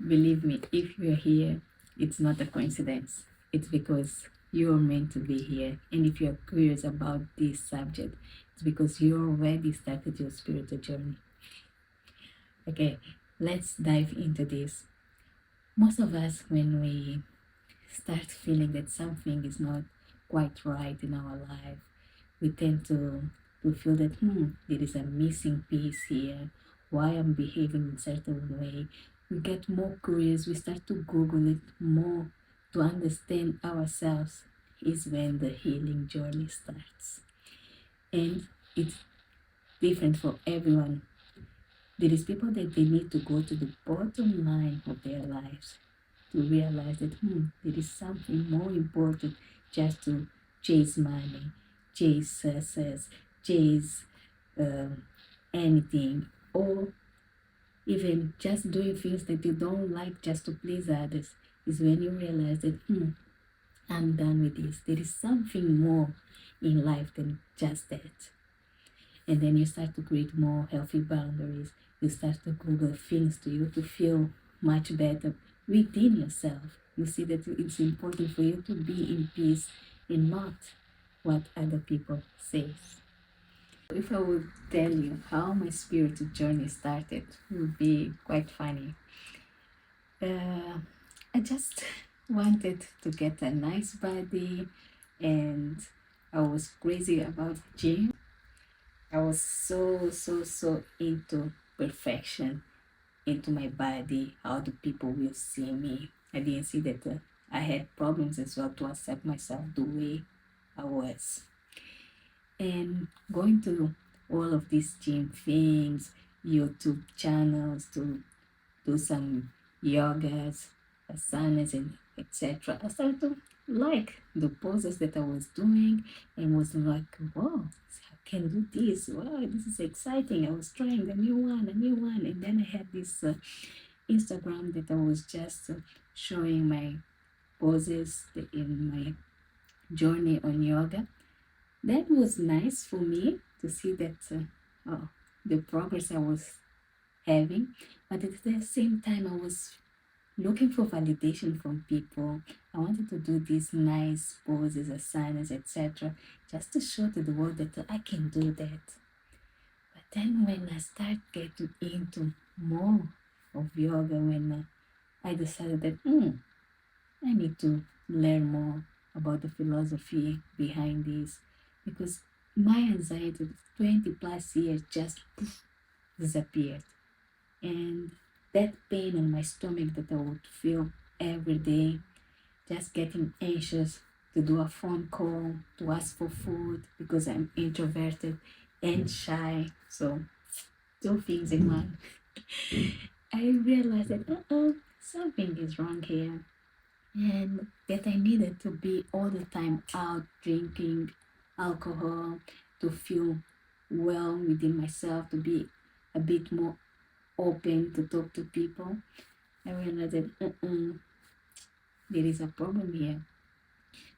Believe me, if you're here, it's not a coincidence. It's because you're meant to be here. And if you're curious about this subject, it's because you already started your spiritual journey. Okay, let's dive into this. Most of us, when we start feeling that something is not quite right in our life, we tend to feel that there is a missing piece here, why I'm behaving in certain way. We get more curious, we start to Google it more to understand ourselves, is when the healing journey starts. And it's different for everyone. There is people that they need to go to the bottom line of their lives to realize that there is something more important just to chase money, chase success, chase um, anything, or even just doing things that you don't like just to please others. Is when you realize that I'm done with this. There is something more in life than just that. And then you start to create more healthy boundaries. You start to Google things to you to feel much better within yourself. You see that it's important for you to be in peace and not what other people say. If I would tell you how my spiritual journey started, it would be quite funny. I just wanted to get a nice body, and I was crazy about gym. I was so into perfection, into my body, how the people will see me. I didn't see that I had problems as well to accept myself the way I was. And going to all of these gym things, YouTube channels to do some yogas, asanas, and etc. I started to like the poses that I was doing and was like, wow, I can do this. Wow, this is exciting. I was trying a new one. And then I had this Instagram that I was just showing my poses in my journey on yoga. That was nice for me to see that the progress I was having, but at the same time, I was looking for validation from people. I wanted to do these nice poses, asanas, etc., just to show to the world that I can do that. But then when I start getting into more of yoga, when I decided that I need to learn more about the philosophy behind this, because my anxiety 20 plus years just disappeared. And that pain in my stomach that I would feel every day, just getting anxious to do a phone call, to ask for food because I'm introverted and shy. So, two things in one. I realized that something is wrong here, and that I needed to be all the time out drinking alcohol to feel well within myself, to be a bit more open to talk to people. I realized that there is a problem here.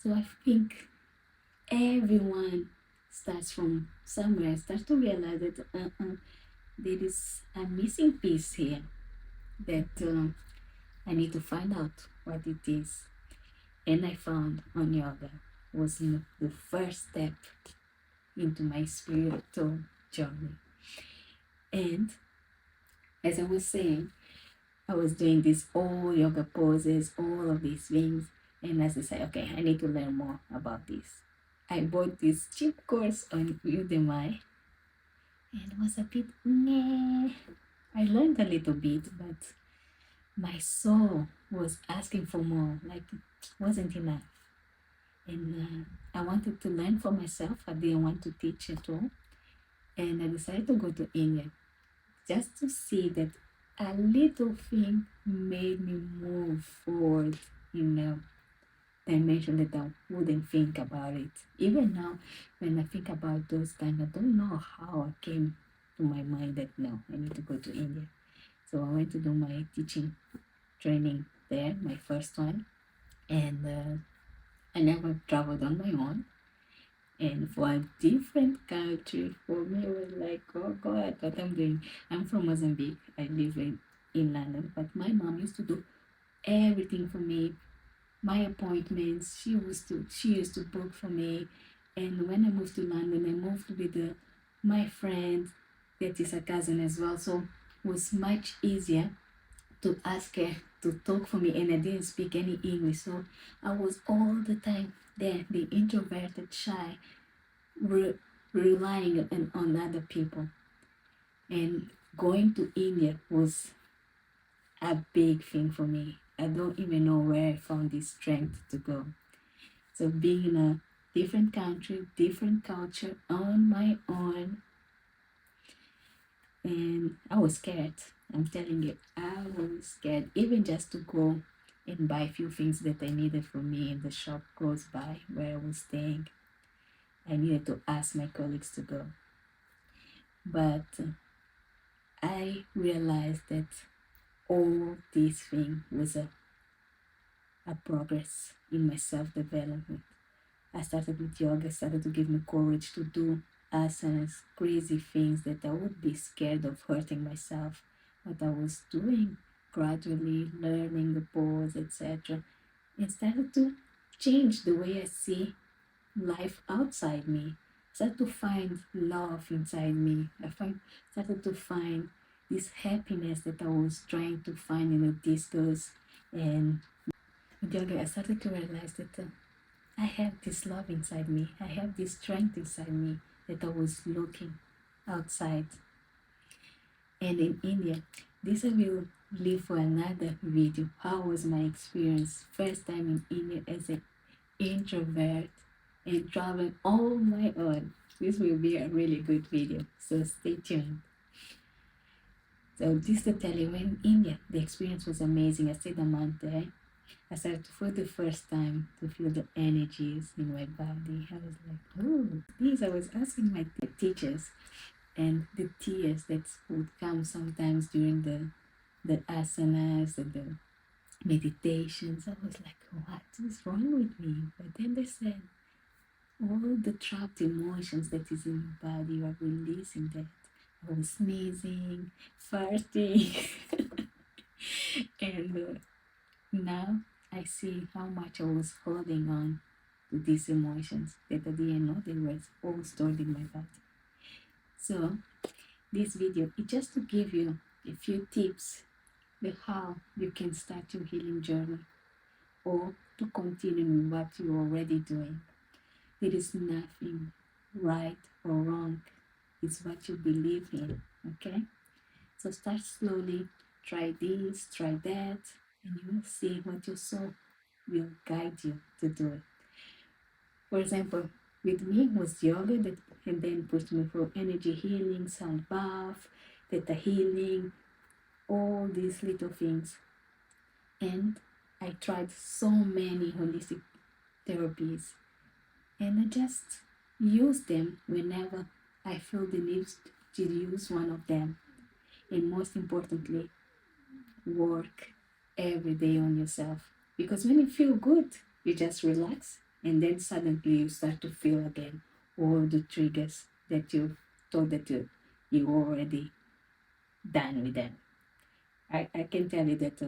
So I think everyone starts from somewhere, starts to realize that there is a missing piece here that I need to find out what it is. And I found on yoga was the first step into my spiritual journey. And as I was saying, I was doing this all yoga poses, all of these things. And as I said, okay, I need to learn more about this. I bought this cheap course on Udemy and it was a bit meh. I learned a little bit, but my soul was asking for more, like it wasn't enough. And I wanted to learn for myself. I didn't want to teach at all. And I decided to go to India just to see that a little thing made me move forward in a dimension that I wouldn't think about it. Even now, when I think about those times, I don't know how I came to my mind that no, I need to go to India. So I went to do my teaching training there, my first one, and I never traveled on my own. And for a different country, for me, it was like, oh God, what I'm doing. I'm from Mozambique. I live in in London, but my mom used to do everything for me. My appointments, she used to book for me. And when I moved to London, I moved with my friend that is a cousin as well, so it was much easier to ask her to talk for me, and I didn't speak any English, so I was all the time there, the introverted, shy, re- relying on other people. And going to India was a big thing for me. I don't even know where I found this strength to go. So being in a different country, different culture on my own, and I was scared. I'm telling you, I was scared, even just to go and buy a few things that I needed for me in the shop close by where I was staying. I needed to ask my colleagues to go. But I realized that all this thing was a progress in my self development. I started with yoga, started to give me courage to do asanas, crazy things that I would be scared of hurting myself. But I was doing gradually, learning the pose, etc. And started to change the way I see life outside me. Started to find love inside me. Started to find this happiness that I was trying to find in a distance. And with yoga, I started to realize that I have this love inside me. I have this strength inside me that I was looking outside. And in India, this I will leave for another video. How was my experience? First time in India as an introvert and traveling on my own. This will be a really good video, so stay tuned. So this to tell you, in India, the experience was amazing. I stayed a month there. I started for the first time to feel the energies in my body. I was like, oh, these. I was asking my teachers, and the tears that would come sometimes during the asanas and the meditations. I was like, what is wrong with me? But then they said, all the trapped emotions that is in your body, you are releasing that. I was sneezing, farting, and now I see how much I was holding on to these emotions that I didn't know they were all stored in my body. So this video is just to give you a few tips on how you can start your healing journey or to continue with what you're already doing. There is nothing right or wrong. It's what you believe in, okay? So start slowly, try this, try that, and you will see what your soul will guide you to do it. For example, with me was yoga that and then pushed me for energy healing, sound bath, theta healing, all these little things. And I tried so many holistic therapies, and I just use them whenever I feel the need to use one of them. And most importantly, work every day on yourself. Because when you feel good, you just relax, and then suddenly you start to feel again all the triggers that you thought that you already done with them. I can tell you that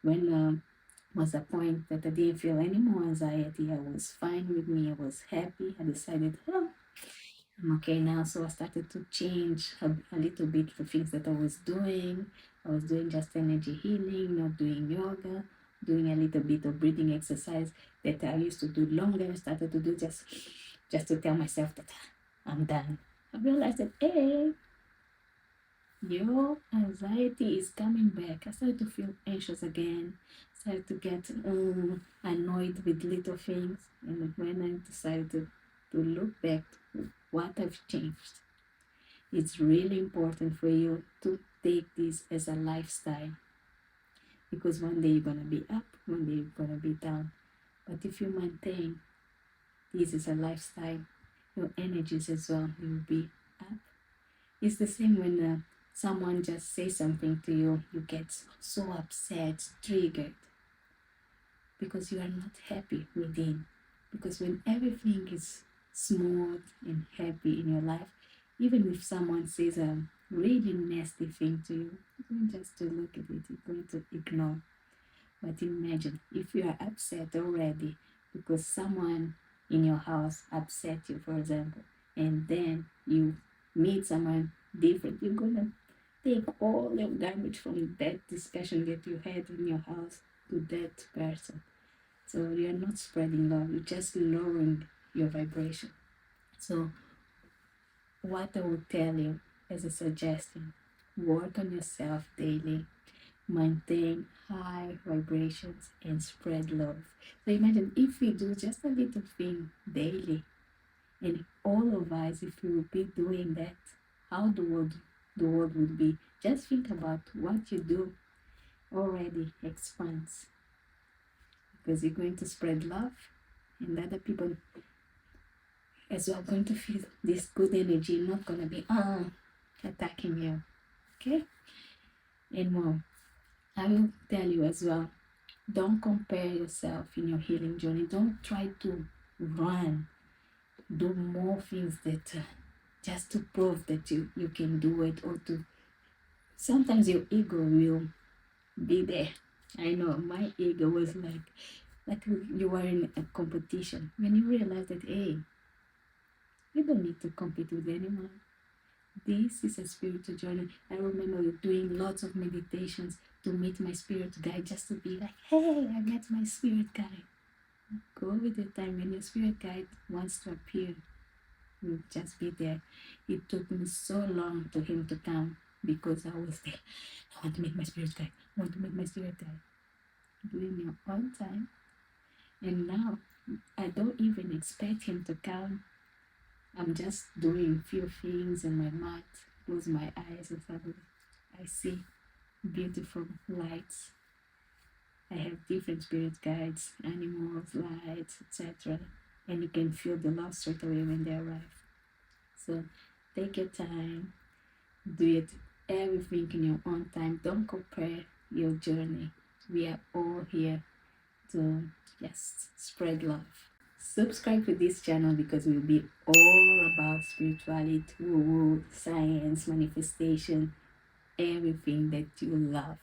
when was a point that I didn't feel any more anxiety, I was fine with me, I was happy. I decided, oh, I'm okay now. So I started to change a little bit the things that I was doing. I was doing just energy healing, not doing yoga, doing a little bit of breathing exercise that I used to do longer. I started to do just to tell myself that I'm done. I realized that, hey, your anxiety is coming back. I started to feel anxious again. Started to get annoyed with little things. And when I decided to look back to what I've changed, it's really important for you to take this as a lifestyle. Because one day you're going to be up, one day you're going to be down. But if you maintain this is a lifestyle, your energies as well will be up. It's the same when someone just says something to you, you get so upset, triggered, because you are not happy within. Because when everything is smooth and happy in your life, even if someone says really nasty thing to you, you're going just to look at it, you're going to ignore. But imagine if you are upset already because someone in your house upset you, for example, and then you meet someone different, you're gonna take all your garbage from that discussion that you had in your house to that person. So you're not spreading love, you're just lowering your vibration. So what I would tell you as a suggestion, work on yourself daily, maintain high vibrations, and spread love. So imagine if we do just a little thing daily, and all of us, if we would be doing that, how the world would be. Just think about what you do already expands, because you're going to spread love, and other people as well going to feel this good energy, not gonna be attacking you. Okay? And more, I will tell you as well, don't compare yourself in your healing journey. Don't try to run, do more things that just to prove that you can do it, or to sometimes your ego will be there. I know my ego was like you were in a competition. When you realize that, hey, you don't need to compete with anyone. This is a spiritual journey. I remember doing lots of meditations to meet my spirit guide, just to be like, hey, I met my spirit guide. Go with the time. When your spirit guide wants to appear, will just be there. It took me so long to him to come because I was there. I want to meet my spirit guide. I want to meet my spirit guide. Doing your own time. And now I don't even expect him to come. I'm just doing few things in my mat, close my eyes, and suddenly I see beautiful lights. I have different spirit guides, animals, lights, etc. And you can feel the love straight away when they arrive. So take your time, do it everything in your own time. Don't compare your journey. We are all here to just spread love. Subscribe to this channel because we'll be all about spirituality, woo-woo, science, manifestation, everything that you love.